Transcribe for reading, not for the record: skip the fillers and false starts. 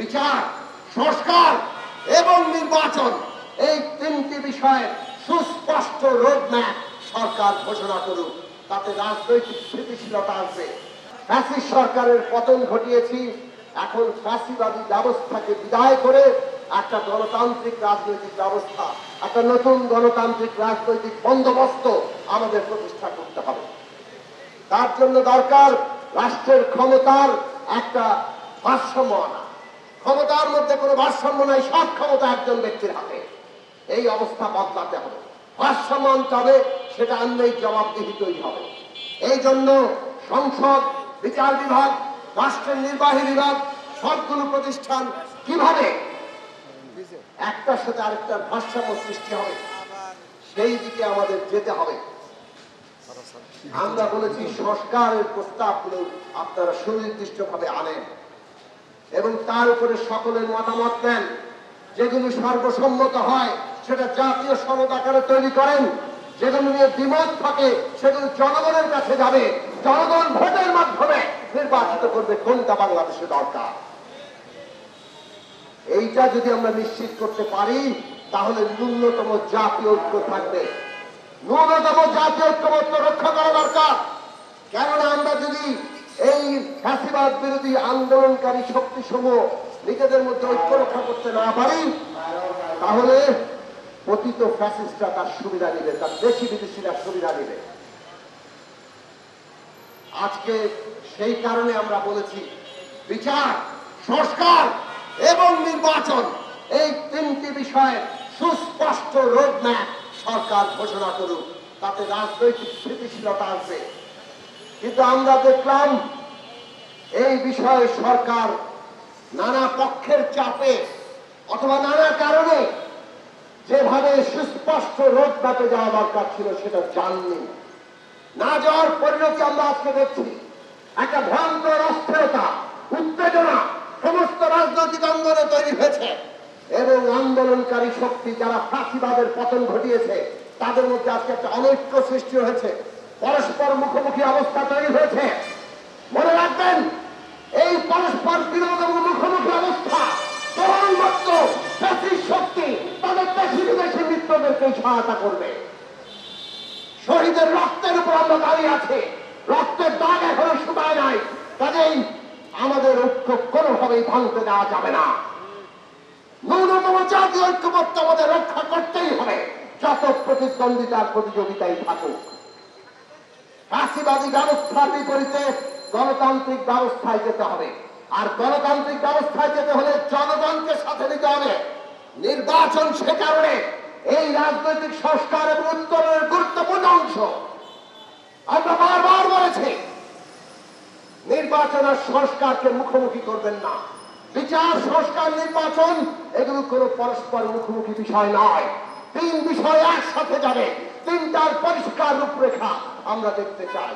বিচার, সংস্কার এবং নির্বাচন, এই তিনটি বিষয়ে সুস্পষ্ট রোডম্যাপ সরকার ঘোষণা করুক। তাতে রাজনৈতিক স্থিতিশীলতা আসবে। ফ্যাসিস্ট সরকারের পতন ঘটিয়েছি, এখন ফ্যাসিবাদী ব্যবস্থাকে বিদায় করে একটা গণতান্ত্রিক রাজনৈতিক ব্যবস্থা, একটা নতুন গণতান্ত্রিক রাজনৈতিক বন্দোবস্ত আমাদের প্রতিষ্ঠা করতে হবে। তার জন্য দরকার রাষ্ট্রের ক্ষমতার একটা ভারসাম্য আনা। ক্ষমতার মধ্যে কোনো ভারসাম্য নাই, সব ক্ষমতা একজন ব্যক্তির হাতে। এই অবস্থা বদলাতে হবে, ভারসাম্য আনতে হবে, সেটা আনলেই জবাবদিহি তৈরি হবে। এই জন্য সংসদ, বিচার বিভাগ, রাষ্ট্রের নির্বাহী বিভাগ, সবগুলো প্রতিষ্ঠান কিভাবে একটার সাথে আরেকটার ভারসাম্য সৃষ্টি হবে সেই দিকে আমাদের যেতে হবে। আমরা বলেছি সংস্কারের প্রস্তাবগুলো আপনারা সুনির্দিষ্টভাবে আনেন এবং তার উপরে সকলের মতামত দেন। যেগুলো সর্বসম্মত হয় সেটা জাতীয় সনদ আকারে তৈরি করেন। যেগুলো নিয়ে দ্বিমত থাকে সেগুলো জনগণের কাছে যাবে, জনগণ ভোটের মাধ্যমে নির্বাচিত করবে কোনটা বাংলাদেশে দরকার। এইটা যদি আমরা নিশ্চিত করতে পারি তাহলে ন্যূনতম জাতীয় ঐক্য থাকবে। ন্যূনতম জাতীয় ঐক্যমত্য রক্ষা করা দরকার। কেননা আমরা যদি এই ফ্যাসিবাদ বিরোধী আন্দোলনকারী শক্তিসমূহ নিজেদের মধ্যে ঐক্য রক্ষা করতে না পারি তাহলে পতিত ফ্যাসিস্টরা তার সুবিধা নিবে, তার দেশি বিদেশিরা সুবিধা নিবে। আজকে সেই কারণে আমরা বলেছি বিচার, সংস্কার এবং নির্বাচন, এই তিনটি বিষয়ে সুস্পষ্ট রোডম্যাপ সরকার ঘোষণা করুক। তাতে রাজনৈতিক স্থিতিশীলতা আসবে। কিন্তু আমরা দেখলাম এই বিষয়ে সরকার নানা পক্ষের চাপে অথবা নানা কারণে যেভাবে সুস্পষ্ট রোডম্যাপে যাওয়া দরকার ছিল সেটা জাননি। না যাওয়ার পরিণতি আমরা আজকে দেখছি। একটা ভয়ঙ্কর অস্থিরতা, উত্তেজনা সমস্ত রাজনৈতিক অঙ্গনে তৈরি হয়েছে এবং আন্দোলনকারী শক্তি যারা ফাঁসিবাদের পতন ঘটিয়েছে তাদের মধ্যে আজকে একটা অনৈক্য সৃষ্টি হয়েছে, পরস্পর মুখোমুখি অবস্থা তৈরি হয়েছে। মনে রাখবেন এই পরস্পর বিরোধ এবং মুখোমুখি অবস্থা কেবলমাত্র ফ্যাসিস্ট শক্তি তাদের দেশি বিদেশি মিত্রদেরকেই সহায়তা করবে। শহীদের রক্তের উপর আমরা দাঁড়িয়ে আছি, রক্তের দাগ এখনো শুকায় নাই। কাজেই আমাদের ঐক্য কোনোভাবেই ভাঙতে দেওয়া যাবে না। ন্যূনতম জাতীয় ঐক্যমত্য আমাদের রক্ষা করতেই হবে, যত প্রতিদ্বন্দ্বিতার প্রতিযোগিতাই থাকুক। ফ্যাসিবাদী ব্যবস্থার বিপরীতে গণতান্ত্রিক ব্যবস্থায় যেতে হবে, আর গণতান্ত্রিক ব্যবস্থায় যেতে হলে জনগণকে সাথে নিতে হবে। নির্বাচন সে কারণে এই রাজনৈতিক সংস্কার এবং উত্তরণের গুরুত্বপূর্ণ অংশ। আমরা বারবার বলেছি নির্বাচন আর সংস্কারকে মুখোমুখি করবেন না। বিচার, সংস্কার, নির্বাচন এগুলো কোনো পরস্পর মুখোমুখি বিষয় নয়। তিন বিষয় একসাথে যাবে, তিনটার পরিষ্কার রূপরেখা আমরা দেখতে চাই।